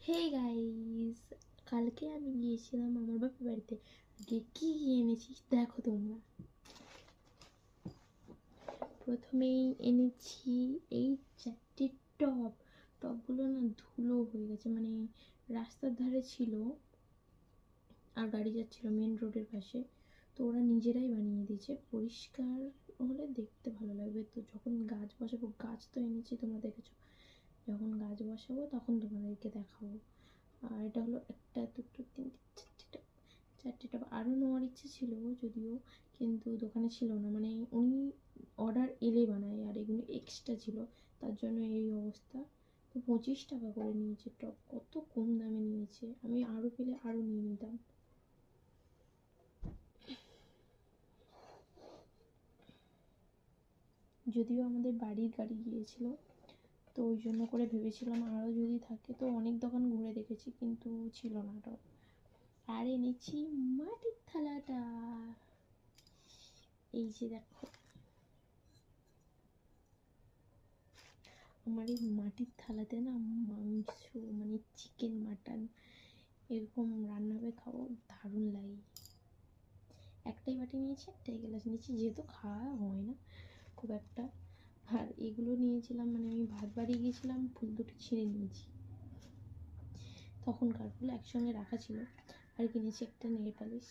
Hey guys, কালকে আমি গিয়েছিলাম আমার বাপের বাড়িতে। আগে কি এনেছিস দেখো তোমরা। প্রথমেই এনেছি এই 4টি টপগুলো না ধুলো হয়ে গেছে, মানে রাস্তার ধারে ছিল আর গাড়ি যাচ্ছিল মেন রোডের পাশে, তো ওরা নিজেরাই বানিয়ে দিয়েছে। পরিষ্কার হলে দেখতে ভালো লাগবে। তো যখন গাছ বসাবো, গাছ তো এনেছি তোমরা দেখেছো, যখন গাছ বসাবো তখন তোমাদেরকে দেখাবো। আর এটা হলো একটা, দুটো, তিনটে, চারটে টব। আরও নেওয়ার ইচ্ছে ছিল যদিও, কিন্তু দোকানে ছিল না, মানে উনি অর্ডার এলে বানায় আর এগুলো এক্সট্রা ছিল, তার জন্য এই অবস্থা। তো 25 টাকা করে নিয়েছে টপ, কত কম দামে নিয়েছে। আমি আরও পেলে আরও নিয়ে নিতাম। যদিও আমাদের বাড়ির গাড়ি গিয়েছিল, তো ওই জন্য করে ভেবেছিলাম আরও যদি থাকে। তো অনেক দোকান ঘুরে দেখেছি কিন্তু ছিল না টপ। আর এনেছি মাটির থালাটা, এই যে দেখো। আমার এই মাটির থালাতে না মাংস, মানে চিকেন, মাটন এরকম রান্না করে খাবো, দারুণ লাগে। একটাই বাটি নিয়েছি, একটাই গ্লাস নিয়েছি, যেহেতু খাওয়া হয় না খুব একটা। আর এগুলো নিয়েছিলাম, মানে আমি ভাত বাড়ি গিয়েছিলাম, ফুল দুটো ছিঁড়ে নিয়েছি, তখনকার ফুল একসঙ্গে রাখা ছিল। আর কিনেছি একটা নেল পালিশ।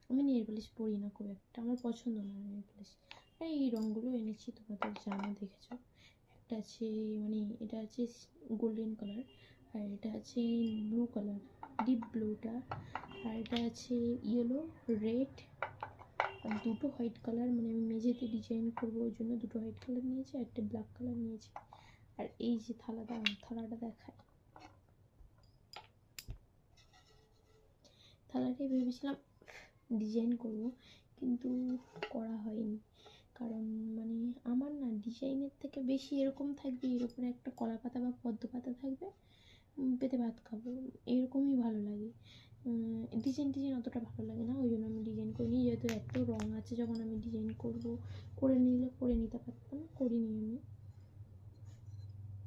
আমি নেল পালিশ পরি না খুব একটা, আমার পছন্দ না নেল পালিশ। আর এই রঙগুলো এনেছি, তোমাদের জানো দেখেছো। একটা আছে, মানে এটা আছে গোল্ডেন কালার, আর এটা আছে ব্লু কালার, ডিপ ব্লুটা। আর এটা আছে ইয়েলো, রেড, আর দুটো হোয়াইট কালার, মানে আমি মেঝেতে ডিজাইন করবো ওই জন্য দুটো হোয়াইট কালার নিয়েছি, আর একটা ব্ল্যাক কালার নিয়েছি। আর এই যে থালাটা দেখায়। থালাটাই ভেবেছিলাম ডিজাইন করব, কিন্তু করা হয়নি। কারণ মানে আমার না ডিজাইনের থেকে বেশি এরকম থাকবে, এর উপরে একটা কলা পাতা বা পদ্ম পাতা থাকবে, পেতে ভাত খাবো, এরকমই ভালো লাগে। ডিজাইন অতটা ভালো লাগে না, ওই জন্য আমি ডিজাইন করিনি। যেহেতু এত রঙ আছে, যখন আমি ডিজাইন করব, করে নিতে পারতাম, করিনি আমি।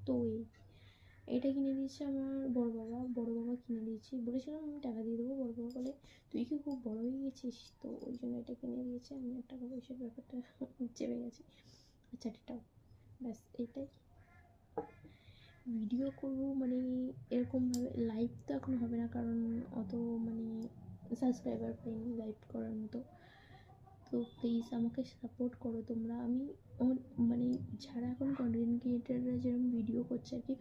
তো এটা কিনে দিয়েছে আমার বড় বাবা কিনে দিয়েছি। বলেছিলাম আমি টাকা দিয়ে দেবো, বড় বাবা বলে তুই কি খুব বড় হয়ে গেছিস, তো ওই জন্য এটা কিনে দিয়েছে। আমি আর টাকা পয়সার ব্যাপারটা চেপে গেছি। আচ্ছা, এটাও ব্যাস, এইটাই। ভিডিও করব মানে এরকমভাবে লাইভ তো এখন হবে না, কারণ অত মানে সাবস্ক্রাইবার পাইনি লাইভ করার মতো। তো প্লিজ আমাকে সাপোর্ট করো তোমরা। আমি মানে যারা এখন কন্টেন্ট ক্রিয়েটাররা যেরকম ভিডিও করছে আর কি,